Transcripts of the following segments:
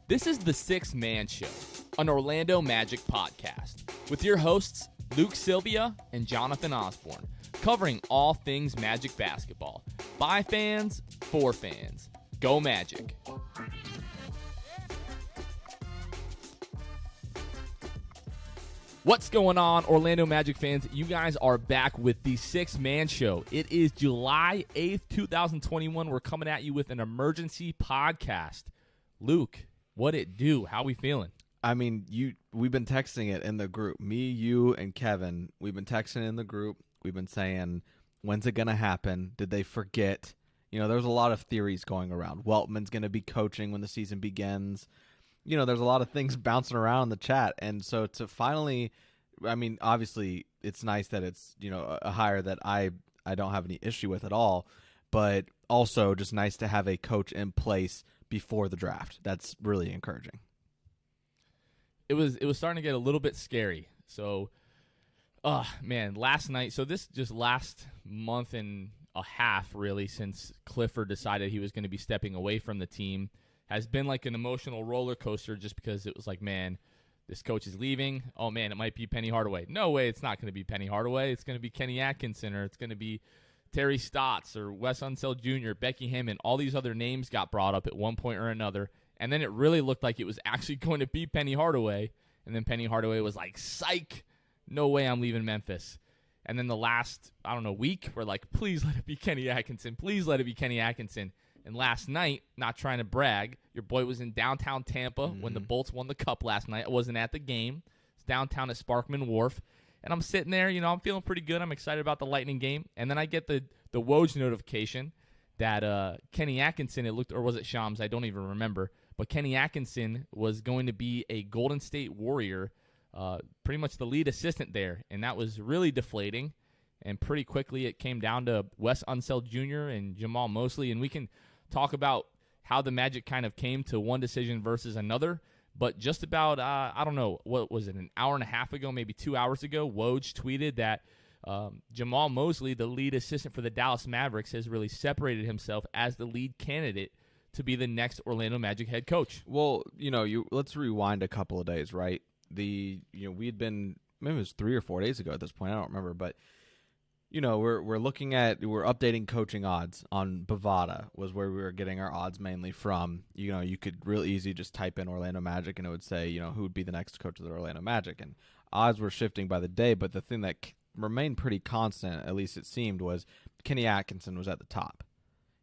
This is the Sixth Man Show, an Orlando Magic podcast, with your hosts Luke Sylvia and Jonathan Osborne, covering all things Magic basketball. By fans, for fans. Go Magic. What's going on, Orlando Magic fans? You guys are back with the Sixth Man Show. It is July 8th, 2021. We're coming at you with an emergency podcast. Luke, what it do? How we feeling? I mean, we've been texting it in the group. Me, you, and Kevin, we've been texting in the group. We've been saying, when's it going to happen? Did they forget? You know, there's a lot of theories going around. Weltman's going to be coaching when the season begins. You know, there's a lot of things bouncing around in the chat. And so to finally, I mean, obviously it's nice that it's, you know, a hire that I don't have any issue with at all, but also just nice to have a coach in place before the draft. That's really encouraging. It was starting to get a little bit scary. So, man, last night, so this just last month and a half really since Clifford decided he was going to be stepping away from the team has been like an emotional roller coaster just because it was like, man, this coach is leaving. Oh, man, it might be Penny Hardaway. No way it's not going to be Penny Hardaway. It's going to be Kenny Atkinson, or it's going to be Terry Stotts or Wes Unseld Jr., Becky Hammond. All these other names got brought up at one point or another, and then it really looked like it was actually going to be Penny Hardaway, and then Penny Hardaway was like, psych, no way I'm leaving Memphis. And then the last, week, we're like, please let it be Kenny Atkinson. Please let it be Kenny Atkinson. And last night, not trying to brag, your boy was in downtown Tampa when the Bolts won the Cup last night. I wasn't at the game. It's downtown at Sparkman Wharf. And I'm sitting there, I'm feeling pretty good. I'm excited about the Lightning game. And then I get the Woj notification that Kenny Atkinson, or was it Shams? I don't even remember. But Kenny Atkinson was going to be a Golden State Warrior, pretty much the lead assistant there. And that was really deflating. And pretty quickly it came down to Wes Unseld Jr. and Jamahl Mosley. And we can talk about how the Magic kind of came to one decision versus another. But just about, what was it, an hour and a half ago, maybe 2 hours ago, Woj tweeted that Jamahl Mosley, the lead assistant for the Dallas Mavericks, has really separated himself as the lead candidate to be the next Orlando Magic head coach. Well, let's rewind a couple of days, right? We'd been, maybe it was 3 or 4 days ago at this point, I don't remember, but we're updating coaching odds on Bovada was where we were getting our odds mainly from. You could real easy just type in Orlando Magic and it would say, who would be the next coach of the Orlando Magic. And odds were shifting by the day, but the thing that remained pretty constant, at least it seemed, was Kenny Atkinson was at the top.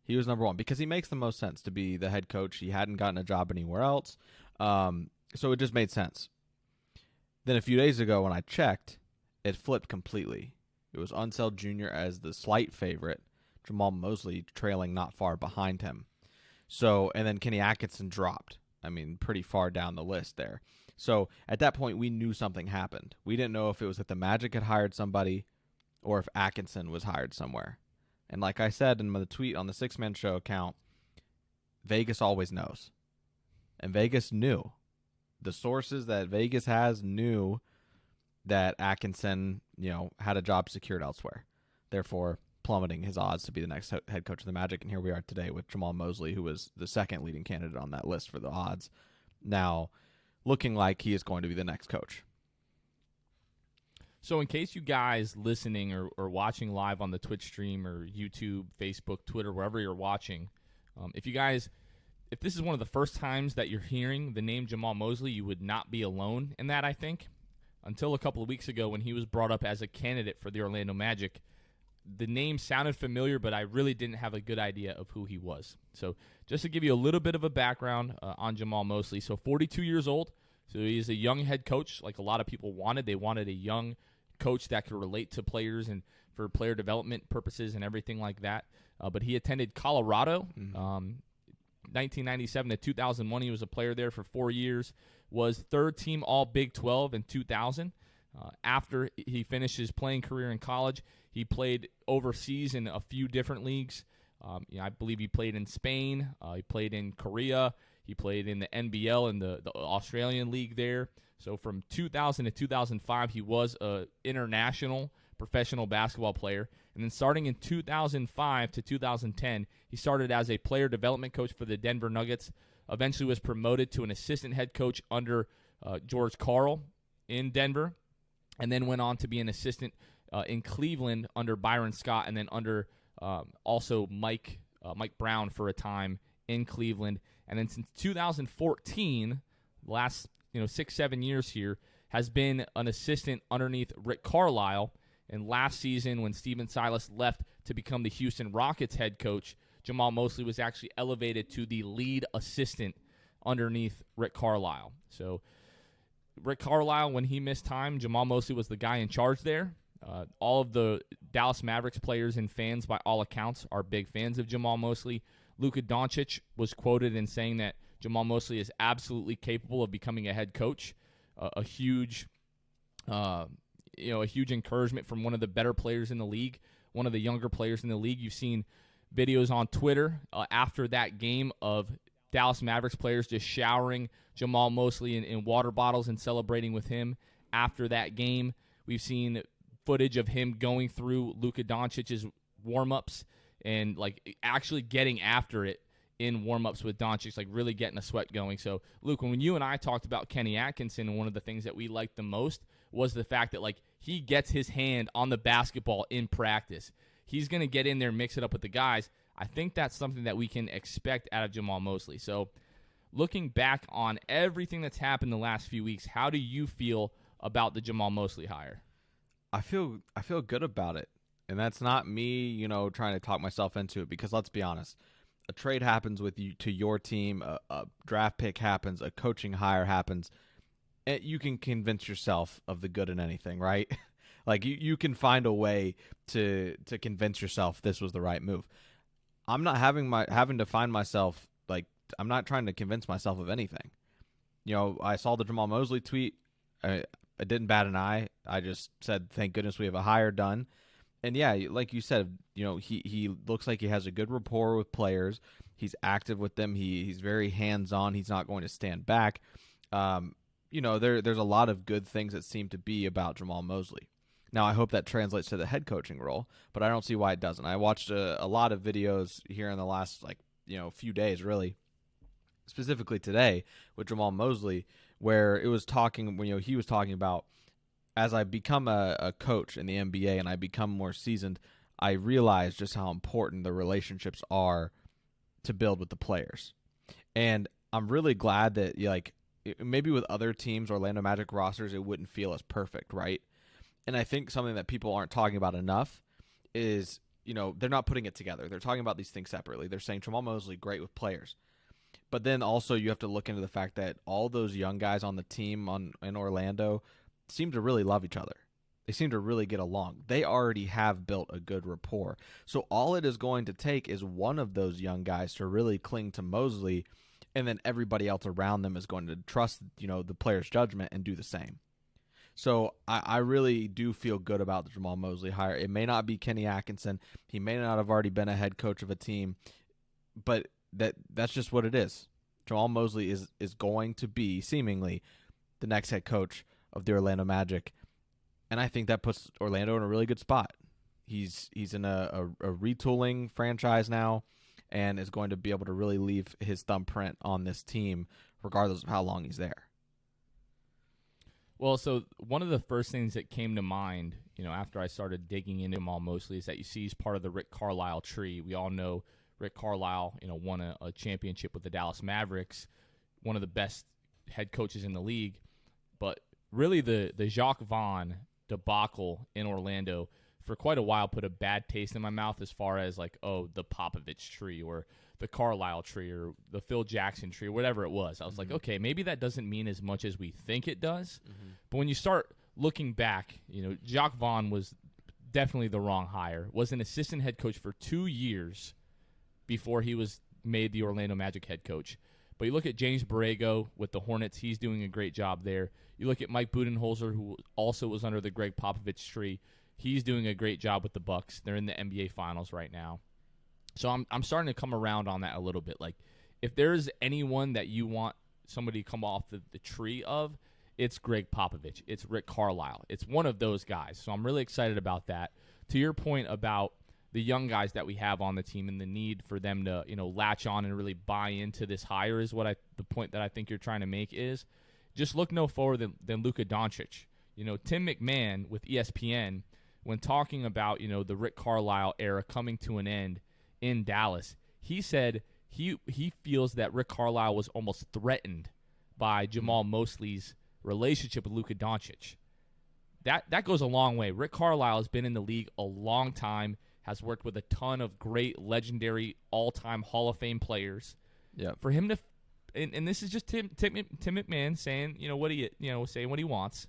He was number one because he makes the most sense to be the head coach. He hadn't gotten a job anywhere else. So it just made sense. Then a few days ago when I checked, it flipped completely. It was Unseld Jr. as the slight favorite, Jamahl Mosley trailing not far behind him. So, and then Kenny Atkinson dropped. I mean, pretty far down the list there. So at that point, we knew something happened. We didn't know if it was that the Magic had hired somebody or if Atkinson was hired somewhere. And like I said in the tweet on the Sixth Man Show account, Vegas always knows. And Vegas knew. The sources that Vegas has knew that Atkinson, had a job secured elsewhere, therefore plummeting his odds to be the next head coach of the Magic. And here we are today with Jamahl Mosley, who was the second leading candidate on that list for the odds, now looking like he is going to be the next coach. So in case you guys listening or watching live on the Twitch stream or YouTube, Facebook, Twitter, wherever you're watching, if this is one of the first times that you're hearing the name Jamahl Mosley, you would not be alone in that, I think. Until a couple of weeks ago when he was brought up as a candidate for the Orlando Magic, the name sounded familiar, but I really didn't have a good idea of who he was. So just to give you a little bit of a background on Jamahl Mosley. So 42 years old, so he's a young head coach like a lot of people wanted. They wanted a young coach that could relate to players and for player development purposes and everything like that. But he attended Colorado. 1997 to 2001, he was a player there for 4 years, was third team all Big 12 in 2000. After he finished his playing career in college, he played overseas in a few different leagues. I believe he played in Spain, he played in Korea, he played in the NBL and the Australian League there. So from 2000 to 2005, he was an international professional basketball player. And then starting in 2005 to 2010, he started as a player development coach for the Denver Nuggets, eventually was promoted to an assistant head coach under George Karl in Denver, and then went on to be an assistant in Cleveland under Byron Scott, and then under also Mike Brown for a time in Cleveland. And then since 2014, last 6-7 years here, has been an assistant underneath Rick Carlisle. And last season, when Steven Silas left to become the Houston Rockets head coach, Jamahl Mosley was actually elevated to the lead assistant underneath Rick Carlisle. So Rick Carlisle, when he missed time, Jamahl Mosley was the guy in charge there. All of the Dallas Mavericks players and fans, by all accounts, are big fans of Jamahl Mosley. Luka Doncic was quoted in saying that Jamahl Mosley is absolutely capable of becoming a head coach. A huge encouragement from one of the better players in the league, one of the younger players in the league. You've seen videos on Twitter after that game of Dallas Mavericks players just showering Jamahl Mosley in water bottles and celebrating with him after that game. We've seen footage of him going through Luka Doncic's warm-ups and actually getting after it in warm-ups with Doncic, really getting a sweat going. So, Luke, when you and I talked about Kenny Atkinson, one of the things that we liked the most was the fact that he gets his hand on the basketball in practice. He's going to get in there and mix it up with the guys. I think that's something that we can expect out of Jamahl Mosley. So, looking back on everything that's happened the last few weeks, how do you feel about the Jamahl Mosley hire? I feel good about it. And that's not me, trying to talk myself into it, because let's be honest. A trade happens with you to your team, a draft pick happens, a coaching hire happens, and you can convince yourself of the good in anything, right? you can find a way to convince yourself this was the right move. I'm not having to find myself, I'm not trying to convince myself of anything. I saw the Jamahl Mosley tweet. I didn't bat an eye. I just said, thank goodness we have a hire done. And yeah, like you said, he looks like he has a good rapport with players. He's active with them. He's very hands-on. He's not going to stand back. There's a lot of good things that seem to be about Jamahl Mosley. Now, I hope that translates to the head coaching role, but I don't see why it doesn't. I watched a lot of videos here in the last few days, really, specifically today with Jamahl Mosley, where it was talking he was talking about, as I become a coach in the NBA and I become more seasoned, I realize just how important the relationships are to build with the players. And I'm really glad that maybe with other teams, Orlando Magic rosters, it wouldn't feel as perfect, right? And I think something that people aren't talking about enough is, they're not putting it together. They're talking about these things separately. They're saying Jamahl Mosley, great with players. But then also you have to look into the fact that all those young guys on the team in Orlando seem to really love each other. They seem to really get along. They already have built a good rapport. So all it is going to take is one of those young guys to really cling to Mosley, and then everybody else around them is going to trust, the player's judgment and do the same. So I really do feel good about the Jamahl Mosley hire. It may not be Kenny Atkinson. He may not have already been a head coach of a team, but that's just what it is. Jamahl Mosley is going to be, seemingly, the next head coach of the Orlando Magic, and I think that puts Orlando in a really good spot. He's in a retooling franchise now, and is going to be able to really leave his thumbprint on this team, regardless of how long he's there. Well, so one of the first things that came to mind, after I started digging into Jamahl Mosley, is that you see he's part of the Rick Carlisle tree. We all know Rick Carlisle, won a championship with the Dallas Mavericks, one of the best head coaches in the league, but really, the Jacques Vaughn debacle in Orlando for quite a while put a bad taste in my mouth as far as the Popovich tree or the Carlisle tree or the Phil Jackson tree or whatever it was. I was like, okay, maybe that doesn't mean as much as we think it does. Mm-hmm. But when you start looking back, Jacques Vaughn was definitely the wrong hire. Was an assistant head coach for 2 years before he was made the Orlando Magic head coach. But you look at James Borrego with the Hornets, he's doing a great job there. You look at Mike Budenholzer, who also was under the Greg Popovich tree. He's doing a great job with the Bucks. They're in the NBA Finals right now. So I'm starting to come around on that a little bit. If there's anyone that you want somebody to come off the tree of, it's Greg Popovich. It's Rick Carlisle. It's one of those guys. So I'm really excited about that. To your point about the young guys that we have on the team and the need for them to, latch on and really buy into this hire is the point that I think you're trying to make is just look no further than Luka Doncic. Tim McMahon with ESPN, when talking about, the Rick Carlisle era coming to an end in Dallas, he said he feels that Rick Carlisle was almost threatened by Jamahl Mosley's relationship with Luka Doncic. That goes a long way. Rick Carlisle has been in the league a long time, has worked with a ton of great, legendary, all-time Hall of Fame players. Yeah. For him to, and this is just Tim McMahon saying, saying what he wants.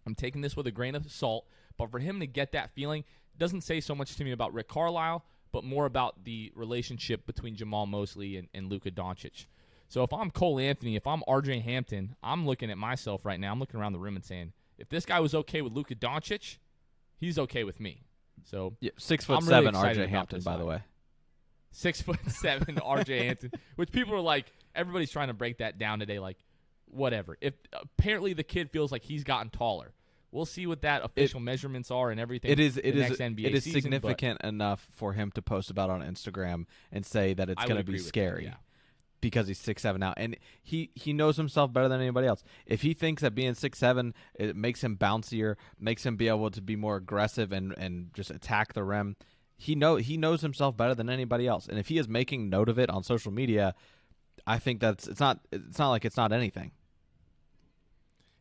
I'm taking this with a grain of salt, but for him to get that feeling doesn't say so much to me about Rick Carlisle, but more about the relationship between Jamahl Mosley and Luka Doncic. So if I'm Cole Anthony, if I'm RJ Hampton, I'm looking at myself right now. I'm looking around the room and saying, if this guy was okay with Luka Doncic, he's okay with me. So 6'7" really RJ Hampton, by the way. 6'7" RJ Hampton, which people are like, everybody's trying to break that down today. Like, whatever. If apparently the kid feels like he's gotten taller. We'll see what that official measurements are and everything. It is NBA season, significant enough for him to post about on Instagram and say that it's going to be scary. Yeah. Because he's 6'7" now, and he knows himself better than anybody else. If he thinks that being 6'7" it makes him bouncier, makes him be able to be more aggressive and just attack the rim, he knows himself better than anybody else. And if he is making note of it on social media, I think it's not like it's not anything.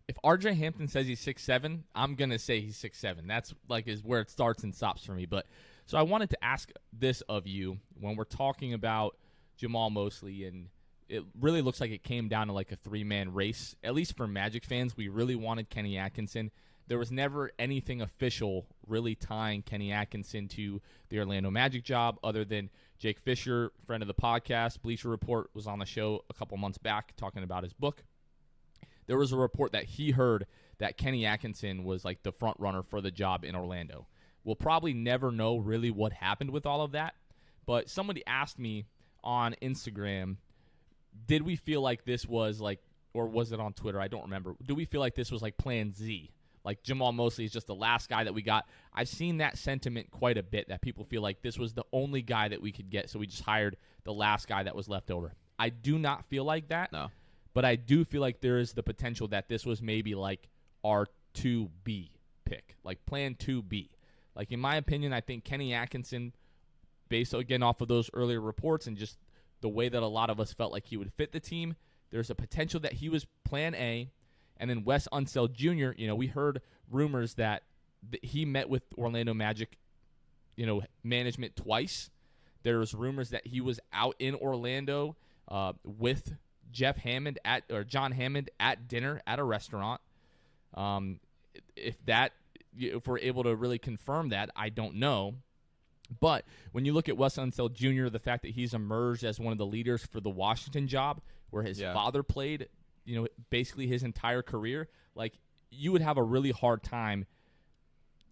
If RJ Hampton says he's 6'7", I'm gonna say he's 6'7". That's is where it starts and stops for me. But so I wanted to ask this of you when we're talking about Jamahl Mosley, and it really looks like it came down to like a three-man race. At least for Magic fans, we really wanted Kenny Atkinson. There was never anything official really tying Kenny Atkinson to the Orlando Magic job other than Jake Fisher, friend of the podcast, Bleacher Report, was on the show a couple months back talking about his book. There was a report that he heard that Kenny Atkinson was like the front runner for the job in Orlando. We'll probably never know really what happened with all of that, but somebody asked me on Instagram, did we feel like this was like, or was it on Twitter? I don't remember. Do we feel like this was like plan Z? Like Jamahl Mosley is just the last guy that we got. I've seen that sentiment quite a bit, that people feel like this was the only guy that we could get, so we just hired the last guy that was left over. I do not feel like that. No. But I do feel like there is the potential that this was maybe like our 2B pick, like plan 2B. Like in my opinion, I think Kenny Atkinson, based again off of those earlier reports and just the way that a lot of us felt like he would fit the team, there's a potential that he was plan A. And then Wes Unseld Jr., we heard rumors that he met with Orlando Magic, management twice. There's rumors that he was out in Orlando with John Hammond at dinner at a restaurant. If we're able to really confirm that, I don't know. But when you look at Wes Unseld Jr., the fact that he's emerged as one of the leaders for the Washington job, where his father played, basically his entire career, like you would have a really hard time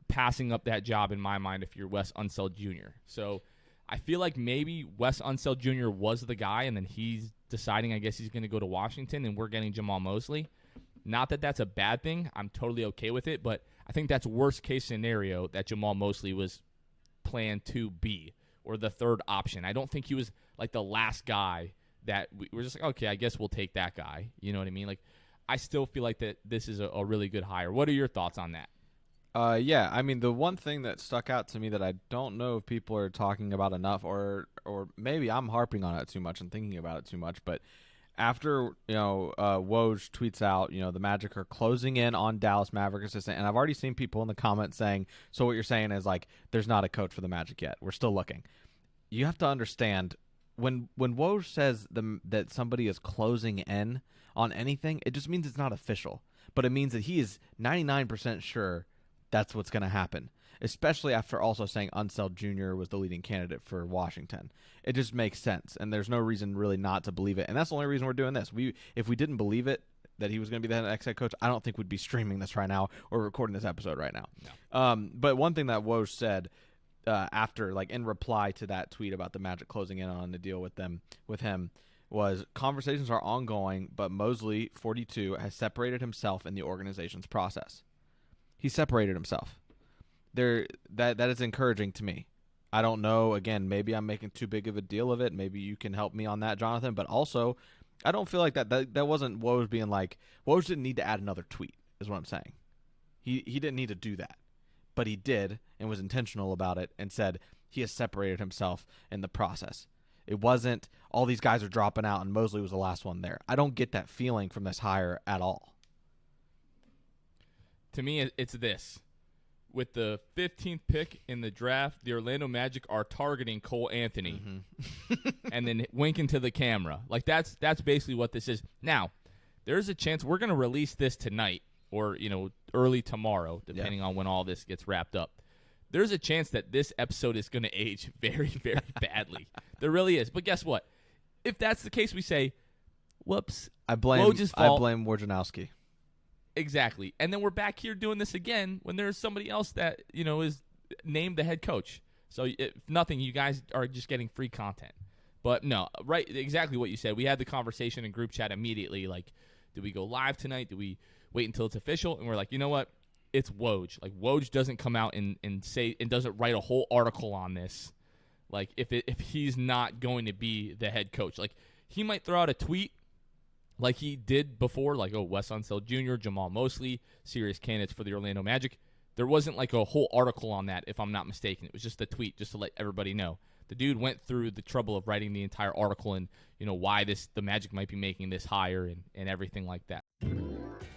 passing up that job in my mind if you're Wes Unseld Jr. So I feel like maybe Wes Unseld Jr. was the guy, and then he's deciding, I guess he's going to go to Washington, and we're getting Jamahl Mosley. Not that that's a bad thing. I'm totally okay with it, but I think that's worst case scenario that Jamahl Mosley was plan 2B or the third option. I don't think he was like the last guy that we were just like, okay, I guess we'll take that guy. You know what I mean? Like, I still feel like that this is a really good hire. What are your thoughts on that? Yeah, I mean, the one thing that stuck out to me that I don't know if people are talking about enough, or maybe I'm harping on it too much and thinking about it too much, but after, Woj tweets out, the Magic are closing in on Dallas Maverick assistant, and I've already seen people in the comments saying, so what you're saying is, like, there's not a coach for the Magic yet. We're still looking. You have to understand, when Woj says that somebody is closing in on anything, it just means it's not official. But it means that he is 99% sure that's what's going to happen, especially after also saying Unseld Jr. was the leading candidate for Washington. It just makes sense, and there's no reason really not to believe it. And that's the only reason we're doing this. If we didn't believe it, that he was going to be the next head coach, I don't think we'd be streaming this right now or recording this episode right now. No. But one thing that Woj said after, like in reply to that tweet about the Magic closing in on the deal with him, was conversations are ongoing, but Mosley, 42, has separated himself in the organization's process. He separated himself. That is encouraging to me. I don't know. Again, maybe I'm making too big of a deal of it. Maybe you can help me on that, Jonathan. But also, I don't feel like that wasn't Woj being like, Woj didn't need to add another tweet, is what I'm saying. He didn't need to do that. But he did and was intentional about it and said he has separated himself in the process. It wasn't all these guys are dropping out and Mosley was the last one there. I don't get that feeling from this hire at all. To me, it's this. With the 15th pick in the draft, the Orlando Magic are targeting Cole Anthony and then winking to the camera. Like, that's basically what this is. Now, there's a chance we're going to release this tonight or, early tomorrow, depending on when all this gets wrapped up. There's a chance that this episode is going to age very, very badly. There really is. But guess what? If that's the case, we say, whoops. I blame Wojnarowski. Exactly. And then we're back here doing this again when there's somebody else that, is named the head coach. So if nothing, you guys are just getting free content. But no, right, exactly what you said. We had the conversation in group chat immediately, like, do we go live tonight? Do we wait until it's official? And we're like, you know what? It's Woj. Like, Woj doesn't come out and say and doesn't write a whole article on this. Like, if he's not going to be the head coach. Like, he might throw out a tweet like he did before, like, Wes Unseld Jr., Jamahl Mosley, serious candidates for the Orlando Magic. There wasn't, like, a whole article on that, if I'm not mistaken. It was just a tweet, just to let everybody know. The dude went through the trouble of writing the entire article and, why the Magic might be making this hire and everything like that.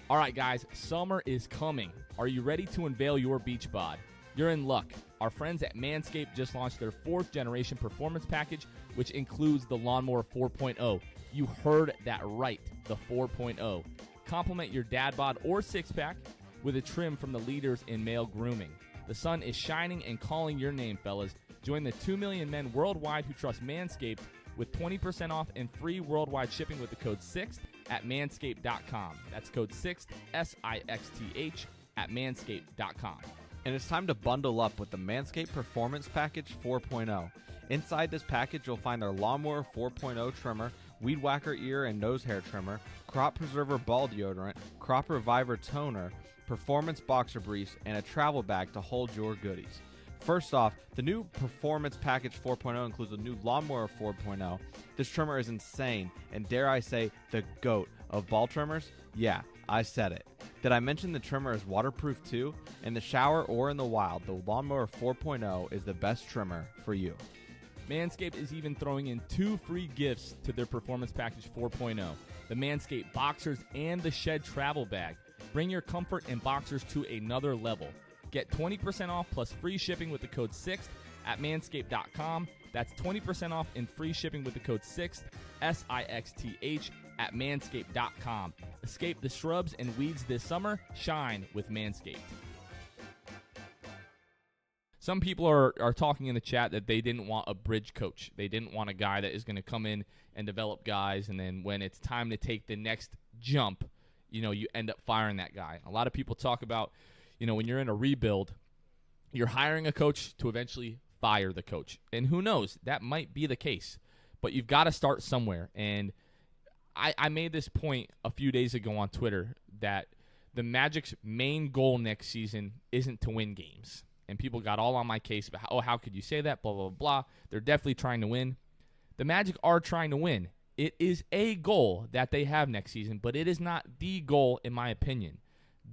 All right, guys, summer is coming. Are you ready to unveil your beach bod? You're in luck. Our friends at Manscaped just launched their 4th-generation performance package, which includes the Lawnmower 4.0. You heard that right, the 4.0. Complement your dad bod or six-pack with a trim from the leaders in male grooming. The sun is shining and calling your name, fellas. Join the 2 million men worldwide who trust Manscaped with 20% off and free worldwide shipping with the code SIXTH at manscaped.com. That's code SIXTH, SIXTH, at manscaped.com. And it's time to bundle up with the Manscaped Performance Package 4.0. Inside this package, you'll find their Lawnmower 4.0 trimmer, Weed Whacker ear and nose hair trimmer, Crop Preserver ball deodorant, Crop Reviver toner, Performance boxer briefs, and a travel bag to hold your goodies. First off, the new Performance Package 4.0 includes a new Lawnmower 4.0. This trimmer is insane, and dare I say, the GOAT of ball trimmers? Yeah, I said it. Did I mention the trimmer is waterproof too? In the shower or in the wild, the Lawnmower 4.0 is the best trimmer for you. Manscaped is even throwing in 2 free gifts to their Performance Package 4.0, the Manscaped Boxers and the Shed Travel Bag. Bring your comfort and boxers to another level. Get 20% off plus free shipping with the code SIXTH at manscaped.com. That's 20% off and free shipping with the code SIXTH, SIXTH, at manscaped.com. Escape the shrubs and weeds this summer. Shine with Manscaped. Some people are talking in the chat that they didn't want a bridge coach. They didn't want a guy that is going to come in and develop guys, and then when it's time to take the next jump, you end up firing that guy. A lot of people talk about, when you're in a rebuild, you're hiring a coach to eventually fire the coach. And who knows, that might be the case. But you've got to start somewhere. And I made this point a few days ago on Twitter that the Magic's main goal next season isn't to win games. And people got all on my case about, how could you say that, blah, blah, blah. They're definitely trying to win. The Magic are trying to win. It is a goal that they have next season, but it is not the goal, in my opinion.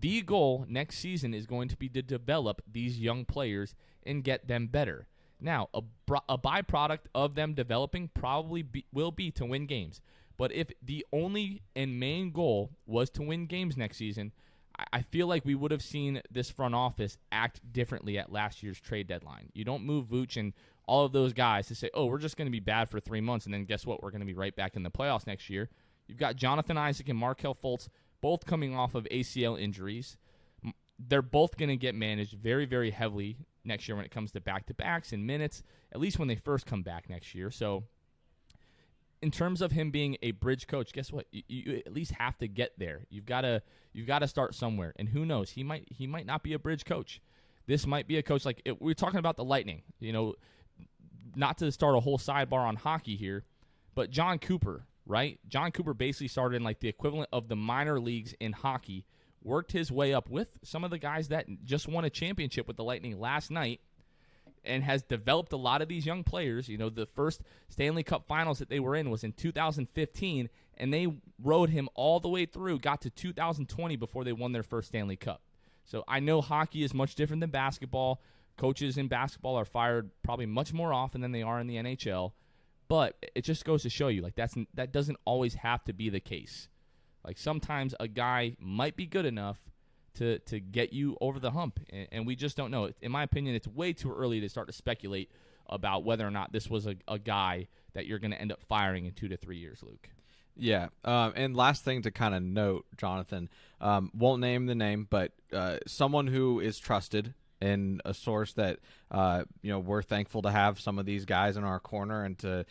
The goal next season is going to be to develop these young players and get them better. Now, a byproduct of them developing probably will be to win games. But if the only and main goal was to win games next season, I feel like we would have seen this front office act differently at last year's trade deadline. You don't move Vooch and all of those guys to say, we're just going to be bad for 3 months, and then guess what? We're going to be right back in the playoffs next year. You've got Jonathan Isaac and Markelle Fultz both coming off of ACL injuries. They're both going to get managed very, very heavily next year when it comes to back-to-backs and minutes, at least when they first come back next year. So in terms of him being a bridge coach, guess what? You at least have to get there. You've got to start somewhere. And who knows? He might not be a bridge coach. This might be a coach we're talking about the Lightning. Not to start a whole sidebar on hockey here, but John Cooper, right? John Cooper basically started in the equivalent of the minor leagues in hockey, worked his way up with some of the guys that just won a championship with the Lightning last night, and has developed a lot of these young players. You know, the first Stanley Cup Finals that they were in was in 2015, and they rode him all the way through, got to 2020 before they won their first Stanley Cup. So I know hockey is much different than basketball. Coaches in basketball are fired probably much more often than they are in the NHL, but it just goes to show you, like, that doesn't always have to be the case. Like, sometimes a guy might be good enough to get you over the hump, and we just don't know. In my opinion, it's way too early to start to speculate about whether or not this was a guy that you're going to end up firing in 2 to 3 years, Luke. Yeah, and last thing to kind of note, Jonathan, won't name the name, but someone who is trusted and a source that we're thankful to have some of these guys in our corner and to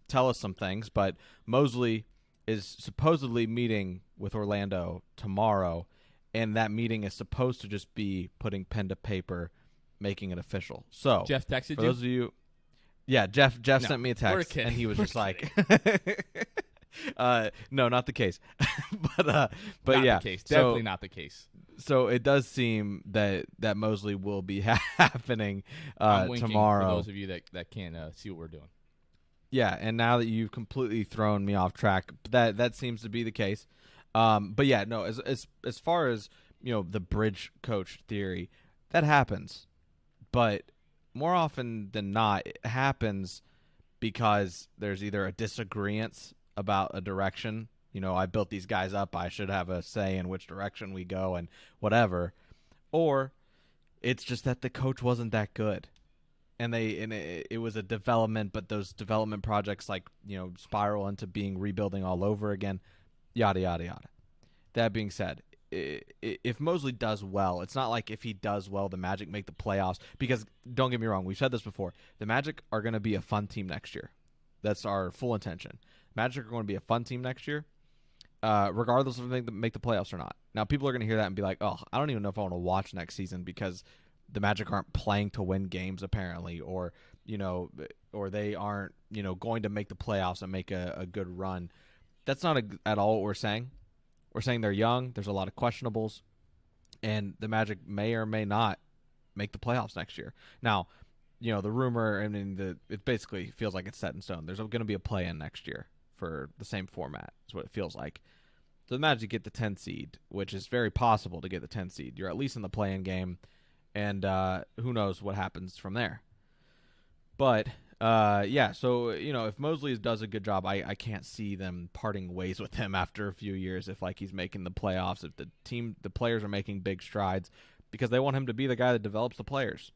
tell us some things. But Mosley is supposedly meeting with Orlando tomorrow, and that meeting is supposed to just be putting pen to paper, making it official. So Jeff texted for those of you. Yeah, Jeff sent me a text, kidding. and he was just like, "No, not the case." but not yeah, the case. Definitely not the case. So it does seem that Mosley will be happening I'm winking tomorrow. For those of you that can't see what we're doing. Yeah, and now that you've completely thrown me off track, that seems to be the case. But yeah, no, as far as the bridge coach theory, that happens, but more often than not, it happens because there's either a disagreement about a direction. I built these guys up, I should have a say in which direction we go and whatever, or it's just that the coach wasn't that good, and it was a development, but those development projects spiral into being rebuilding all over again, yada yada yada. That being said, if Mosley does well, it's not like if he does well, the Magic make the playoffs. Because don't get me wrong, we've said this before. The Magic are going to be a fun team next year. That's our full intention. Magic are going to be a fun team next year, regardless of if they make the playoffs or not. Now, people are going to hear that and be like, "Oh, I don't even know if I want to watch next season because the Magic aren't playing to win games apparently, or they aren't going to make the playoffs and make a good run." That's not at all what we're saying. We're saying they're young. There's a lot of questionables, and the Magic may or may not make the playoffs next year. Now, the rumor, it basically feels like it's set in stone. There's going to be a play-in next year for the same format, is what it feels like. So the Magic get the 10 seed, which is very possible to get the 10 seed. You're at least in the play-in game, and who knows what happens from there. But yeah, so if Mosley does a good job, I can't see them parting ways with him after a few years if he's making the playoffs, if the players are making big strides, because they want him to be the guy that develops the players.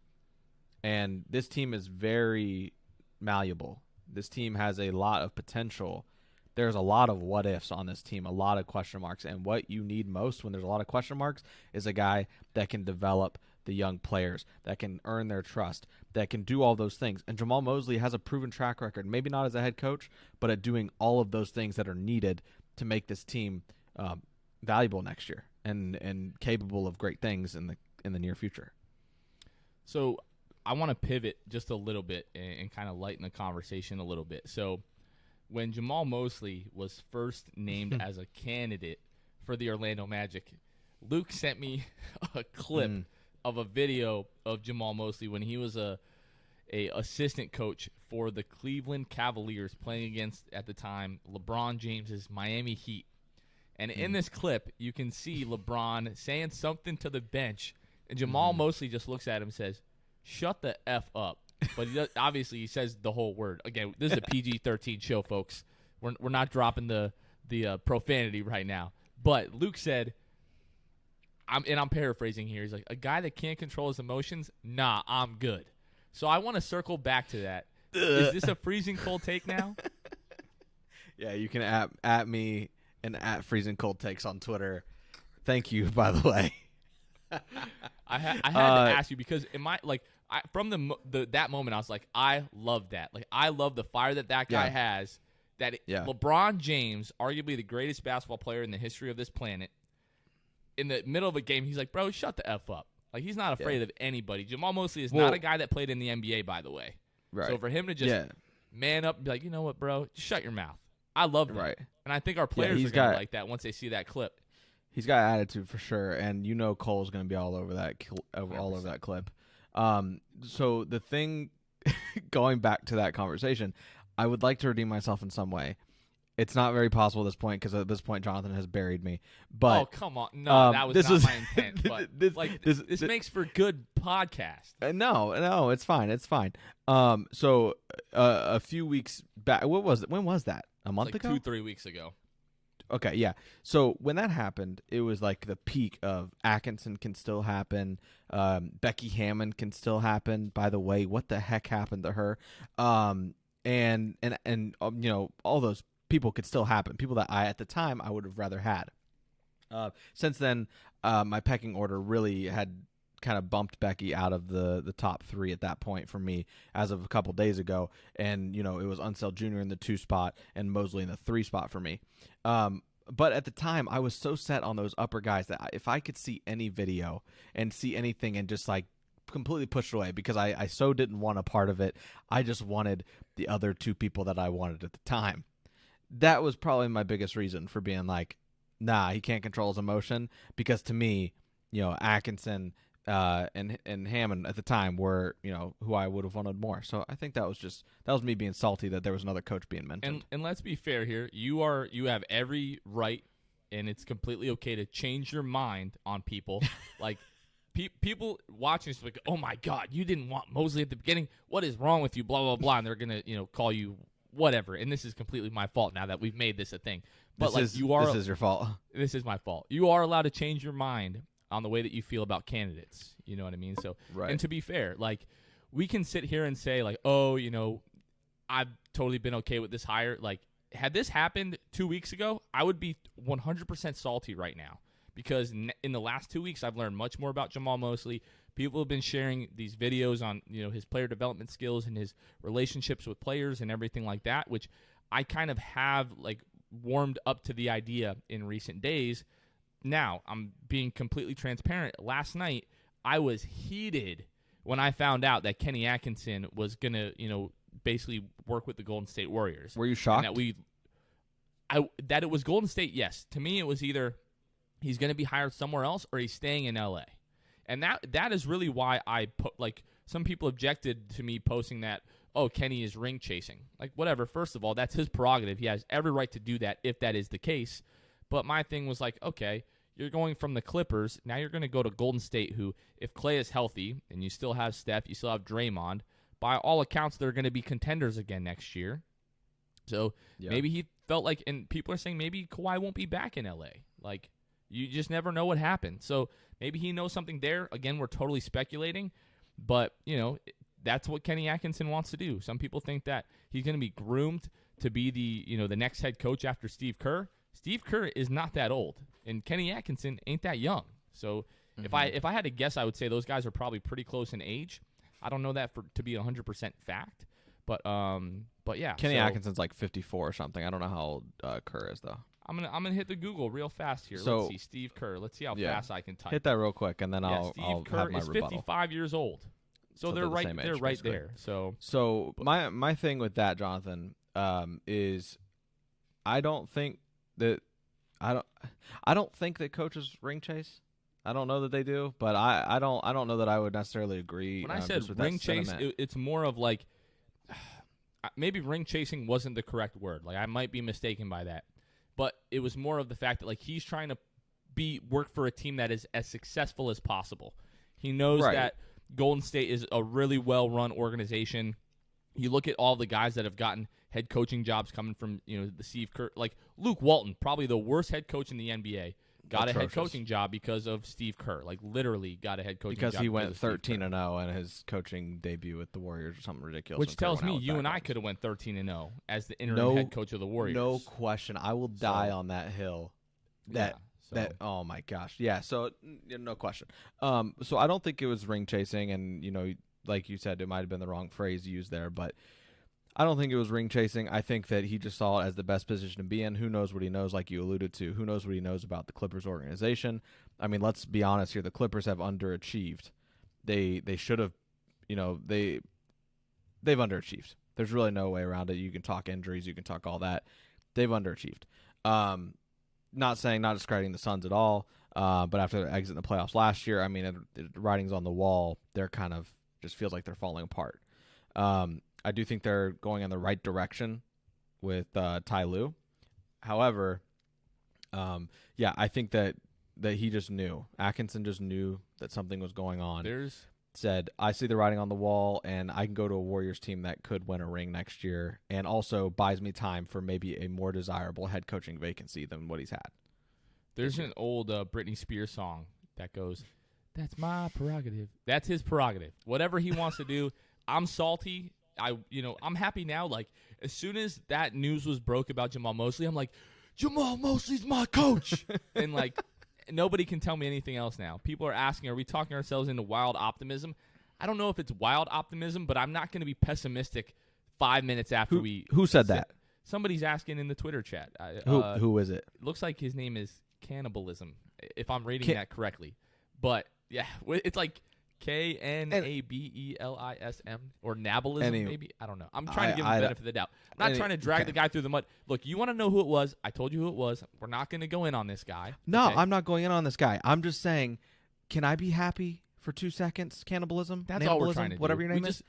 And this team is very malleable. This team has a lot of potential. There's a lot of what ifs on this team, a lot of question marks, and what you need most when there's a lot of question marks is a guy that can develop the young players, that can earn their trust, that can do all those things. And Jamahl Mosley has a proven track record, maybe not as a head coach, but at doing all of those things that are needed to make this team valuable next year and capable of great things in the near future. So I want to pivot just a little bit and kind of lighten the conversation a little bit. So when Jamahl Mosley was first named as a candidate for the Orlando Magic, Luke sent me a clip of a video of Jamahl Mosley when he was a assistant coach for the Cleveland Cavaliers, playing against, at the time, LeBron James's Miami Heat. And in this clip, you can see LeBron saying something to the bench, and Jamahl Mosley just looks at him and says, "Shut the F up." But obviously he says the whole word. Again, this is a PG-13 show, folks. We're not dropping the profanity right now. But Luke said, I'm paraphrasing here. He's like, a guy that can't control his emotions? Nah, I'm good. So I want to circle back to that. Is this a freezing cold take now? Yeah, you can at me and at freezing cold takes on Twitter. Thank you, by the way. I had to ask you because from that moment I was like, I love that. Like, I love the fire that guy has. LeBron James, arguably the greatest basketball player in the history of this planet, in the middle of a game, he's like, "Bro, shut the F up." Like, he's not afraid of anybody. Jamahl Mosley is not a guy that played in the NBA, by the way. Right. So for him to just man up and be like, "You know what, bro? Just shut your mouth." I love that. Right. And I think our players are going to like that once they see that clip. He's got attitude for sure, and Cole's going to be all over that clip. So the thing, going back to that conversation, I would like to redeem myself in some way. It's not very possible at this point because at this point Jonathan has buried me. But oh, come on. No, that was not my intent. But this this makes for good podcast. No, it's fine. It's fine. So a few weeks back, what was it? When was that? A month ago? 2-3 weeks ago. Okay, yeah. So when that happened, it was like the peak of Atkinson can still happen. Becky Hammond can still happen. By the way, what the heck happened to her? And you know, all those people could still happen. People that at the time I would have rather had. Since then, my pecking order really had kind of bumped Becky out of the top 3 at that point for me as of a couple days ago. And, you know, it was Unseld Jr. in the 2 spot and Mosley in the 3 spot for me. But at the time, I was so set on those upper guys that if I could see any video and see anything and just like completely pushed away because I so didn't want a part of it. I just wanted the other 2 people that I wanted at the time. That was probably my biggest reason for being like, nah, he can't control his emotion, because to me, you know, Atkinson and Hammond at the time were, you know, who I would have wanted more. So I think that was me being salty that there was another coach being mentioned. And let's be fair here. You have every right, and it's completely okay to change your mind on people. Like people watching this like, oh my God, you didn't want Mosley at the beginning. What is wrong with you? Blah blah blah. And they're gonna, you know, call you whatever. And this is completely my fault now that we've made this a thing. But this is your fault. This is my fault. You are allowed to change your mind on the way that you feel about candidates. You know what I mean? So, right. And to be fair, like, we can sit here and say, like, oh, you know, I've totally been okay with this hire. Like, had this happened 2 weeks ago, I would be 100% salty right now, because in the last 2 weeks, I've learned much more about Jamahl Mosley. People have been sharing these videos on, you know, his player development skills and his relationships with players and everything like that, which I kind of have, like, warmed up to the idea in recent days. Now, I'm being completely transparent. Last night, I was heated when I found out that Kenny Atkinson was going to, you know, basically work with the Golden State Warriors. Were you shocked? That it was Golden State, yes. To me, it was either he's going to be hired somewhere else or he's staying in L.A. And that is really why I put, like, some people objected to me posting that, oh, Kenny is ring chasing. Like, whatever. First of all, that's his prerogative. He has every right to do that if that is the case. But my thing was like, okay, you're going from the Clippers. Now you're going to go to Golden State, who, if Klay is healthy and you still have Steph, you still have Draymond, by all accounts, they're going to be contenders again next year. So maybe he felt like, and people are saying maybe Kawhi won't be back in L.A. Like, you just never know what happened. So maybe he knows something there. Again, we're totally speculating. But, you know, that's what Kenny Atkinson wants to do. Some people think that he's going to be groomed to be the, you know, the next head coach after Steve Kerr. Steve Kerr is not that old, and Kenny Atkinson ain't that young. So if I had to guess, I would say those guys are probably pretty close in age. I don't know that to be 100% fact, but yeah. Kenny Atkinson's like 54 or something. I don't know how old Kerr is though. I'm gonna hit the Google real fast here. So, let's see, Steve Kerr. Let's see how fast I can type. Hit that real quick, and then I'll Kerr have my is rebuttal. 55 years old. So they're right. They're right there. So my thing with that, Jonathan, is I don't think that coaches ring chase. I don't know that they do, but I don't know that I would necessarily agree. When I said ring chase, it's more of like, maybe ring chasing wasn't the correct word. Like, I might be mistaken by that, but it was more of the fact that, like, he's trying to work for a team that is as successful as possible. He knows that Golden State is a really well-run organization. You look at all the guys that have gotten head coaching jobs coming from, you know, the Steve Kerr, like Luke Walton, probably the worst head coach in the NBA, got a head coaching job because of Steve Kerr. Like, literally got a head coaching job because he went 13-0 in his coaching debut with the Warriors or something ridiculous. Which tells me you and I could have went 13-0 as the interim head coach of the Warriors. No question. I will die on that hill. That oh my gosh. Yeah, so no question. So I don't think it was ring chasing, and, you know, like you said, it might have been the wrong phrase used there, but I don't think it was ring chasing. I think that he just saw it as the best position to be in. Who knows what he knows, like you alluded to. Who knows what he knows about the Clippers organization. I mean, let's be honest here. The Clippers have underachieved. They should have, you know, they've underachieved. There's really no way around it. You can talk injuries. You can talk all that. They've underachieved. Not discrediting the Suns at all, but after their exit in the playoffs last year, I mean, the writing's on the wall. They're kind of just feels like they're falling apart. I do think they're going in the right direction with Ty Lue. However, I think that he just knew. Atkinson just knew that something was going on. Said, I see the writing on the wall, and I can go to a Warriors team that could win a ring next year and also buys me time for maybe a more desirable head coaching vacancy than what he's had. There's an old Britney Spears song that goes, "That's my prerogative." That's his prerogative. Whatever he wants to do, I'm salty. I'm happy now. Like, as soon as that news was broke about Jamahl Mosley, I'm like, Jamahl Mosley's my coach. And, like, nobody can tell me anything else now. People are asking, are we talking ourselves into wild optimism? I don't know if it's wild optimism, but I'm not going to be pessimistic 5 minutes after Who said that? Somebody's asking in the Twitter chat. Who is it? Looks like his name is Cannibalism, if I'm reading that correctly. But, yeah, it's like Knablism or Nabalism, maybe. I don't know. I'm trying to give him the benefit of the doubt. I'm not trying to drag the guy through the mud. Look, you want to know who it was? I told you who it was. We're not going to go in on this guy. No, okay? I'm not going in on this guy. I'm just saying, can I be happy for 2 seconds? Cannibalism? That's all we're trying to do. Whatever your name is.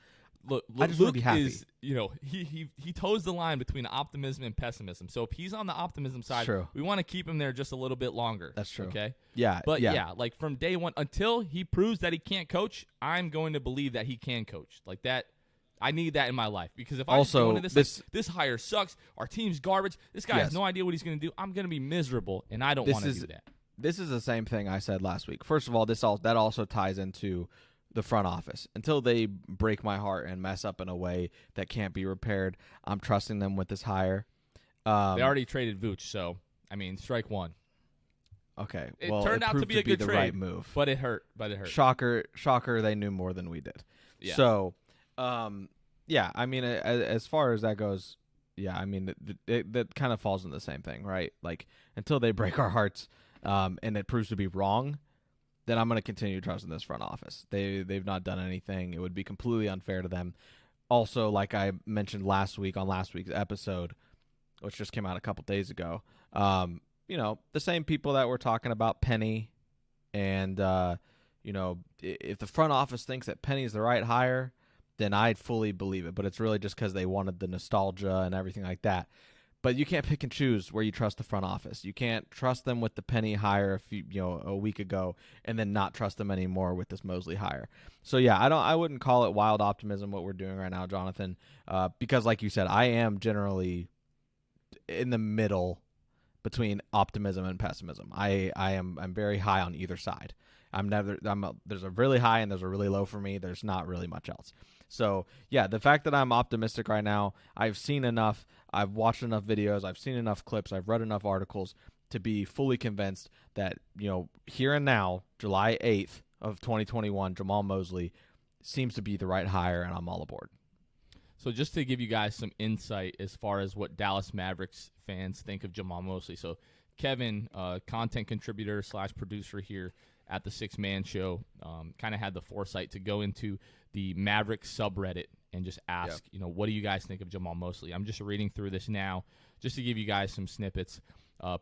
Look, I just want to be happy. Is, he toes the line between optimism and pessimism. So if he's on the optimism side, we want to keep him there just a little bit longer. That's true. Okay? Yeah. But, like from day one, until he proves that he can't coach, I'm going to believe that he can coach. Like that, I need that in my life. Because if I just go into this hire sucks, our team's garbage, this guy has no idea what he's going to do, I'm going to be miserable, and I don't want to do that. This is the same thing I said last week. First of all, that also ties into the front office. Until they break my heart and mess up in a way that can't be repaired, I'm trusting them with this hire. They already traded Vooch, so, strike one. Okay. It turned out to be a good trade, right move. But it hurt. Shocker, they knew more than we did. Yeah. So, as far as that goes, that kind of falls in the same thing, right? Like, until they break our hearts and it proves to be wrong, then I'm going to continue trusting this front office. They've not done anything. It would be completely unfair to them. Also, like I mentioned last week on last week's episode, which just came out a couple days ago, the same people that were talking about Penny and, if the front office thinks that Penny's the right hire, then I'd fully believe it. But it's really just because they wanted the nostalgia and everything like that. But you can't pick and choose where you trust the front office. You can't trust them with the Penny hire a week ago and then not trust them anymore with this Mosley hire. So I wouldn't call it wild optimism what we're doing right now, Jonathan, because like you said, I am generally in the middle between optimism and pessimism. I'm very high on either side. There's a really high and there's a really low for me. There's not really much else. So, the fact that I'm optimistic right now, I've seen enough, I've watched enough videos, I've seen enough clips, I've read enough articles to be fully convinced that, here and now, July 8th of 2021, Jamahl Mosley seems to be the right hire, and I'm all aboard. So just to give you guys some insight as far as what Dallas Mavericks fans think of Jamahl Mosley. So Kevin, content contributor / producer here at the Six Man Show, kind of had the foresight to go into the Mavericks subreddit and just ask, what do you guys think of Jamahl Mosley? I'm just reading through this now just to give you guys some snippets.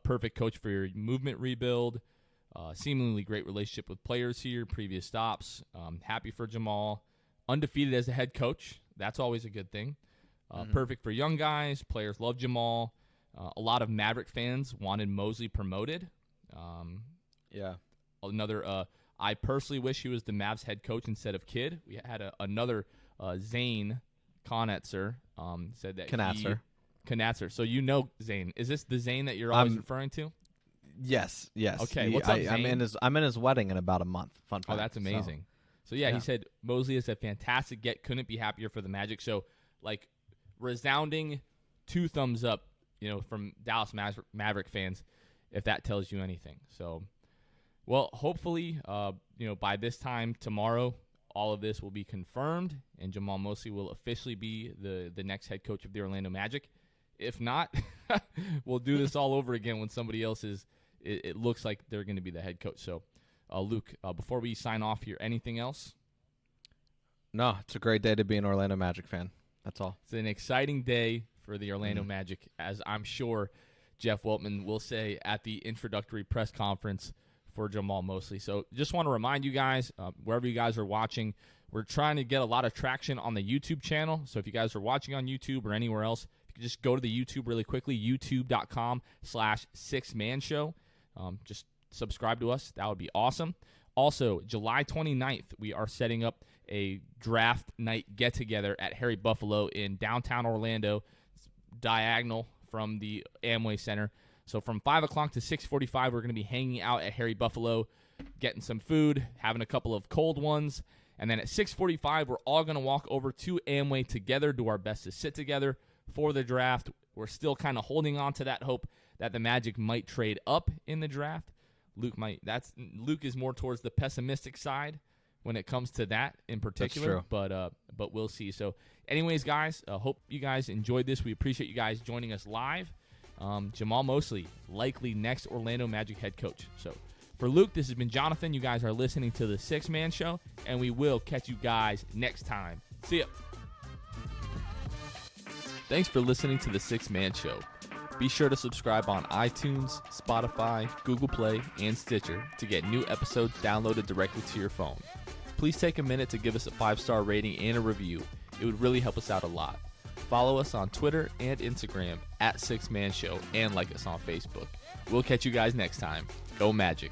Perfect coach for your movement rebuild. Seemingly great relationship with players here. Previous stops. Happy for Jamahl. Undefeated as a head coach. That's always a good thing. Perfect for young guys. Players love Jamahl. A lot of Maverick fans wanted Mosley promoted. Another, I personally wish he was the Mavs head coach instead of Kidd. We had another Zane Konatzer said that Konatzer. So Zane. Is this the Zane that you're always referring to? Yes. Okay, what's up, Zane? I'm in his wedding in about a month. Fun fact. Oh, that's amazing. So he said Mosley is a fantastic get. Couldn't be happier for the Magic. So, like, resounding 2 thumbs up, from Dallas Maverick fans, if that tells you anything. So, well, hopefully, by this time tomorrow, all of this will be confirmed, and Jamahl Mosley will officially be the next head coach of the Orlando Magic. If not, we'll do this all over again when somebody else is. It looks like they're going to be the head coach. So, Luke, before we sign off here, anything else? No, it's a great day to be an Orlando Magic fan. That's all. It's an exciting day for the Orlando Magic, as I'm sure Jeff Weltman will say at the introductory press conference for Jamahl Mosley. So just want to remind you guys, wherever you guys are watching, We're trying to get a lot of traction on the YouTube channel. So if you guys are watching on YouTube or anywhere else, you can just go to the YouTube really quickly, youtube.com/sixmanshow. Just subscribe to us. That would be awesome. Also, July 29th, we are setting up a draft night get-together at Harry Buffalo in downtown Orlando. It's diagonal from the Amway Center. So from 5 o'clock to 6:45, we're going to be hanging out at Harry Buffalo, getting some food, having a couple of cold ones. And then at 6:45, we're all going to walk over to Amway together, do our best to sit together for the draft. We're still kind of holding on to that hope that the Magic might trade up in the draft. Luke is more towards the pessimistic side when it comes to that in particular. That's true. But we'll see. So anyways, guys, hope you guys enjoyed this. We appreciate you guys joining us live. Jamahl Mosley, likely next Orlando Magic head coach. So for Luke, this has been Jonathan. You guys are listening to the Six Man Show, and we will catch you guys next time. See ya. Thanks for listening to the Six Man Show. Be sure to subscribe on iTunes, Spotify, Google Play, and Stitcher to get new episodes downloaded directly to your phone. Please take a minute to give us a 5-star rating and a review. It would really help us out a lot. Follow us on Twitter and Instagram at Six Man Show, and like us on Facebook. We'll catch you guys next time. Go Magic.